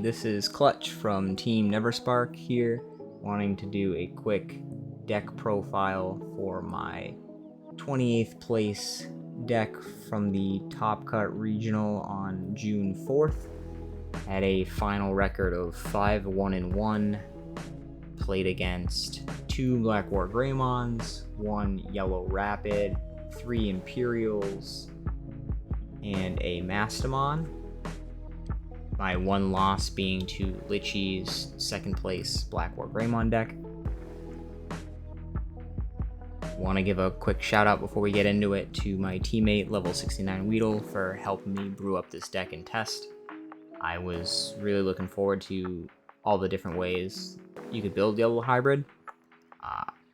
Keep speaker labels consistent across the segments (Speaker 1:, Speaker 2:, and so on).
Speaker 1: this is Klutch from Team Neverspark here, wanting to do a quick deck profile for my 28th place deck from the Top Cut Regional on June 4th. Had a final record of 5-1-1, played against 2 Black War Greymons, 1 Yellow Rapid, 3 Imperials, and a Mastamon. My one loss being to Litchi's second place Black War Greymon deck. Want to give a quick shout out before we get into it to my teammate level 69 Weedle for helping me brew up this deck and test. I was really looking forward to all the different ways you could build Yellow Hybrid,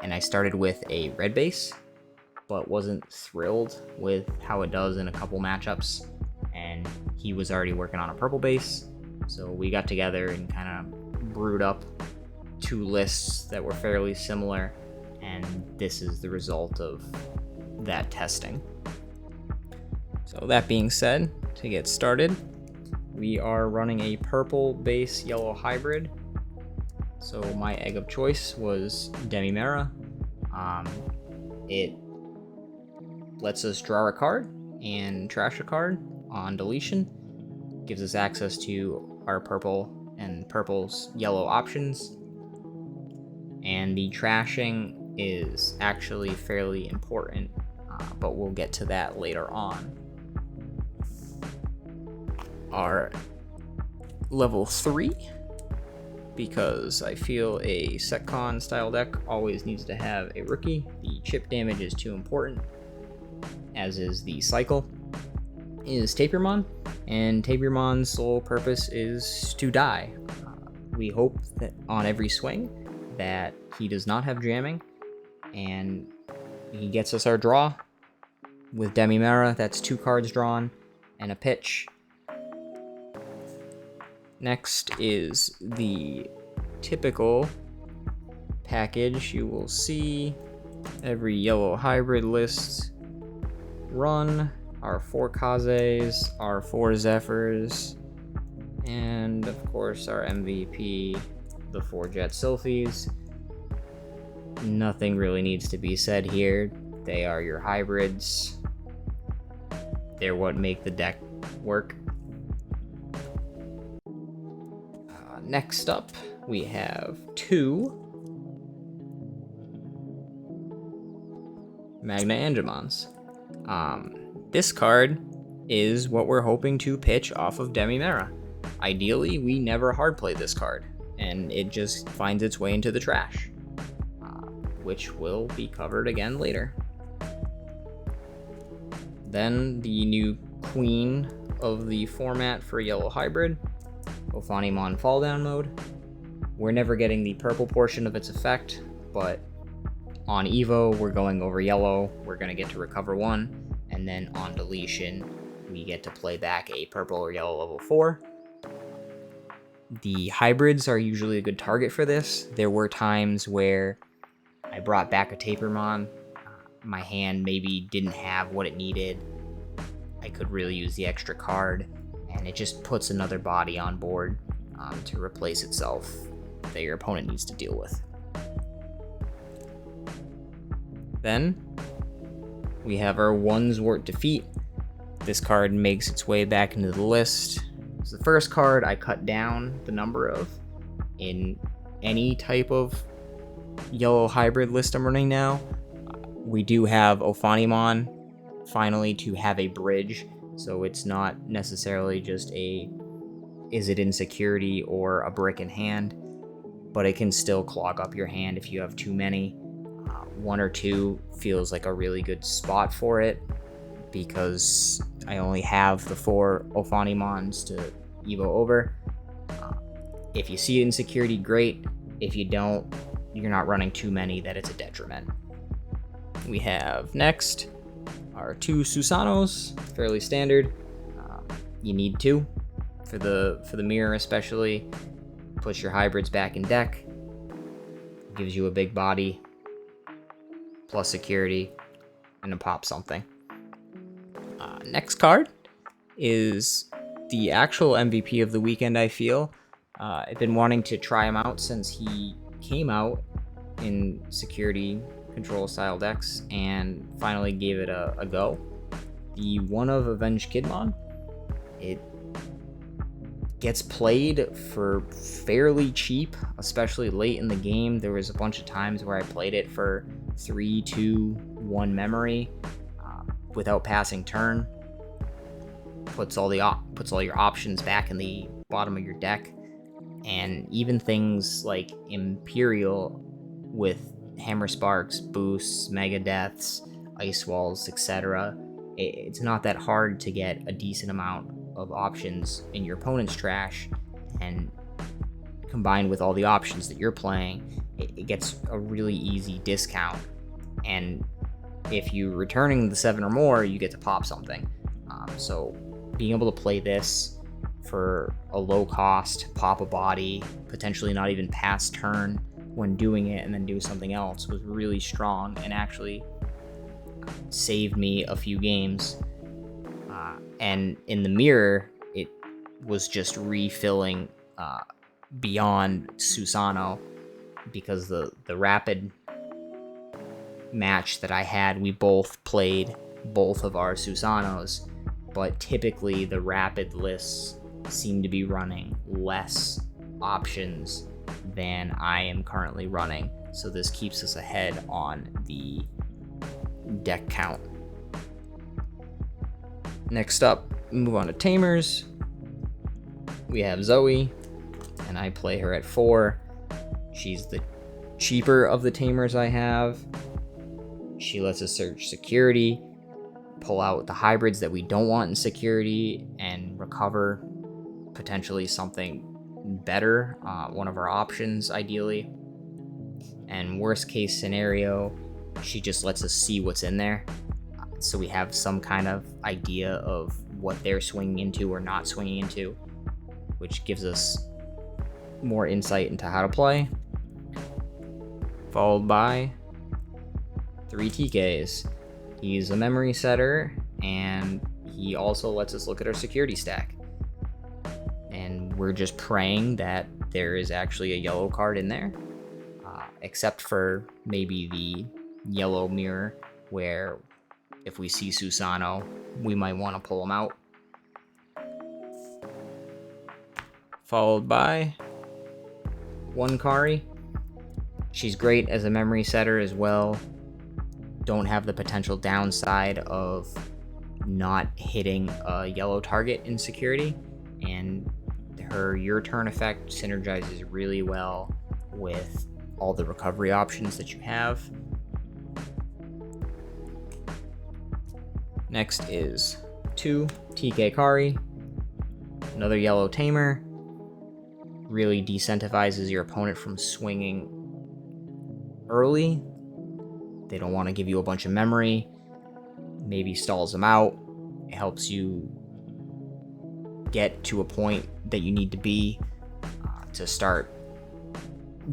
Speaker 1: and I started with a red base, but wasn't thrilled with how it does in a couple matchups, and he was already working on a purple base, so we got together and kind of brewed up 2 lists that were fairly similar, and this is the result of that testing. So that being said, to get started, we are running a purple base yellow hybrid. So my egg of choice was Demimera. It lets us draw a card and trash a card on deletion. Gives us access to our purple and purple's yellow options. And the trashing is actually fairly important, but we'll get to that later on. Our level 3, because I feel a Setcon style deck always needs to have a rookie. The chip damage is too important, as is the cycle, is Tamers, and Tamermon's sole purpose is to die. We hope that on every swing that he does not have jamming, and he gets us our draw. With Demimera, that's 2 cards drawn and a pitch. Next is the typical package you will see every yellow hybrid list run. Our 4 Kazes, our 4 Zephyrs, and of course our MVP, the 4 Jet Sylphies. Nothing really needs to be said here. They are your hybrids. They're what make the deck work. Next up, we have 2 Magna Engines. This card is what we're hoping to pitch off of Demimera. Ideally, we never hardplay this card, and it just finds its way into the trash, which will be covered again later. Then the new queen of the format for Yellow Hybrid, Ophanimon Fall Down mode. We're never getting the purple portion of its effect, but on Evo, we're going over yellow, we're going to get to recover 1, and then on deletion, we get to play back a purple or yellow level 4. The hybrids are usually a good target for this. There were times where I brought back a Tamers, my hand maybe didn't have what it needed, I could really use the extra card, and it just puts another body on board to replace itself that your opponent needs to deal with. Then we have our Oneswort Defeat. This card makes its way back into the list. It's the first card I cut down the number of in any type of yellow hybrid list I'm running now. We do have Ophanimon finally to have a bridge, so it's not necessarily just a is it insecurity or a brick in hand, but it can still clog up your hand if you have too many. 1 or 2 feels like a really good spot for it, because I only have the 4 Ophanimons to Evo over. If you see insecurity, great. If you don't, you're not running too many that it's a detriment. We have next our 2 Susanos, fairly standard. You need 2 for the mirror, especially. Puts your hybrids back in deck. Gives you a big body, plus security, and a pop something. Next card is the actual MVP of the weekend, I feel. I've been wanting to try him out since he came out in security control style decks and finally gave it a go. The One of Avenged Kidmon, it gets played for fairly cheap, especially late in the game. There was a bunch of times where I played it for 3, 2, 1 memory without passing turn. Puts all your options back in the bottom of your deck, and even things like Imperial with Hammer Sparks, Boosts, Mega Deaths, Ice Walls, etc. It's not that hard to get a decent amount of options in your opponent's trash, and combined with all the options that you're playing, it gets a really easy discount. And if you're returning the 7 or more, you get to pop something. So being able to play this for a low cost, pop a body, potentially not even pass turn when doing it, and then do something else was really strong and actually saved me a few games. And in the mirror, it was just refilling beyond Susano, because the rapid match that I had, we both played both of our Susanos, but typically the rapid lists seem to be running less options than I am currently running, so this keeps us ahead on the deck count. Next up, move on to Tamers. We have Zoe, and I play her at 4. She's the cheaper of the Tamers I have. She lets us search security, pull out the hybrids that we don't want in security, and recover potentially something better, one of our options ideally. And worst case scenario, she just lets us see what's in there, so we have some kind of idea of what they're swinging into or not swinging into, which gives us more insight into how to play. Followed by 3 TKs. He's a memory setter, and he also lets us look at our security stack. And we're just praying that there is actually a yellow card in there, except for maybe the yellow mirror, where if we see Susano, we might want to pull him out. Followed by 1 Kari. She's great as a memory setter as well. Don't have the potential downside of not hitting a yellow target in security, and her Your Turn effect synergizes really well with all the recovery options that you have. Next is 2 TK Kari, another yellow tamer. Really decentivizes your opponent from swinging early. They don't want to give you a bunch of memory, maybe stalls them out. It helps you get to a point that you need to be to start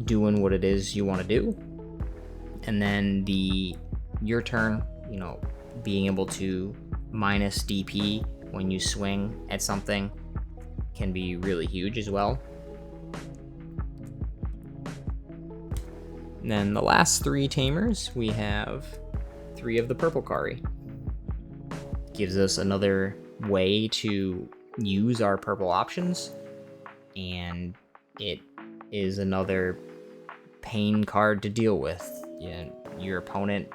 Speaker 1: doing what it is you want to do. And then the Your Turn, being able to minus DP when you swing at something can be really huge as well. And then the last 3 Tamers, we have 3 of the purple Kari. Gives us another way to use our purple options, and it is another pain card to deal with. Your opponent,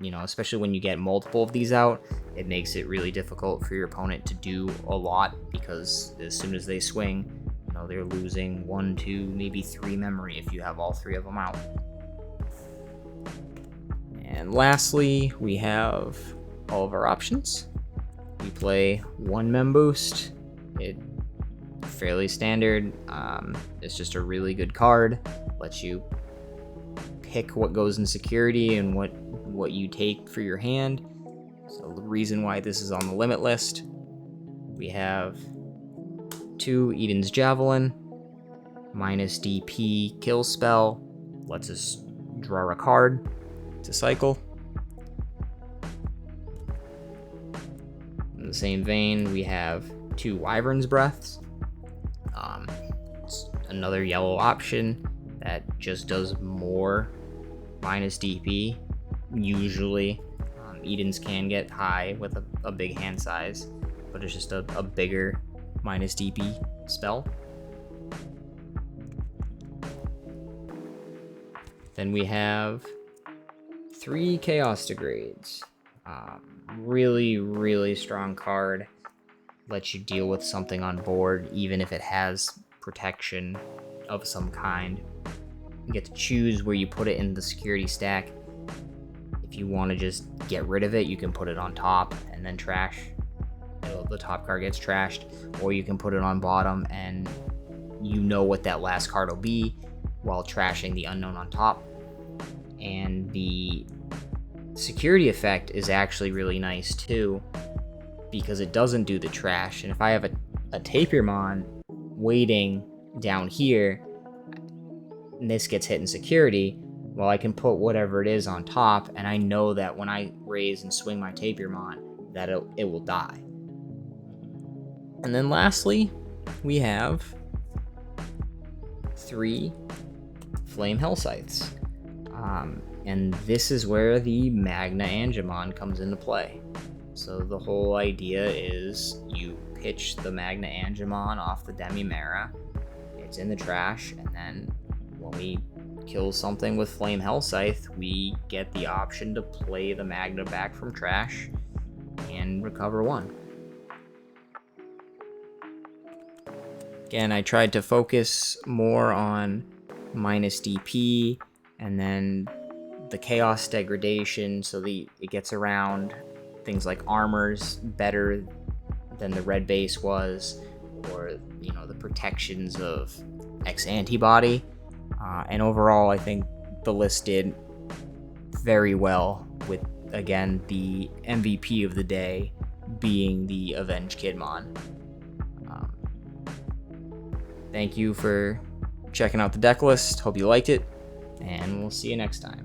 Speaker 1: especially when you get multiple of these out, it makes it really difficult for your opponent to do a lot, because as soon as they swing, they're losing 1, 2, maybe 3 memory if you have all 3 of them out. And lastly, we have all of our options. We play 1 Mem Boost. It's fairly standard. It's just a really good card. Lets you pick what goes in security and what you take for your hand. So the reason why this is on the limit list, we have 2 Eden's Javelin, minus DP kill spell, lets us draw a card to cycle. In the same vein, we have 2 Wyvern's Breaths. It's another yellow option that just does more minus DP. Usually, Edens can get high with a big hand size, but it's just a bigger minus DP spell. Then we have 3 Chaos Degrades. Really, really strong card. Lets you deal with something on board, even if it has protection of some kind. You get to choose where you put it in the security stack. If you want to just get rid of it, you can put it on top and then trash. The top card gets trashed, or you can put it on bottom and you know what that last card will be while trashing the unknown on top. And the security effect is actually really nice too, because it doesn't do the trash. And if I have a Tapirmon waiting down here and this gets hit in security, well, I can put whatever it is on top, and I know that when I raise and swing my Tapirmon that it will die. And then lastly, we have 3 Flame Hellscythes. And this is where the Magna Angemon comes into play. So the whole idea is you pitch the Magna Angemon off the Demimera, it's in the trash, and then when we kill something with Flame Hellscythe, we get the option to play the Magna back from trash and recover 1. Again, I tried to focus more on minus DP and then the Chaos Degradation, so it gets around things like armors better than the red base was, or the protections of X Antibody. And overall, I think the list did very well with, again, the MVP of the day being the Avenged Kidmon. Thank you for checking out the deck list. Hope you liked it, and we'll see you next time.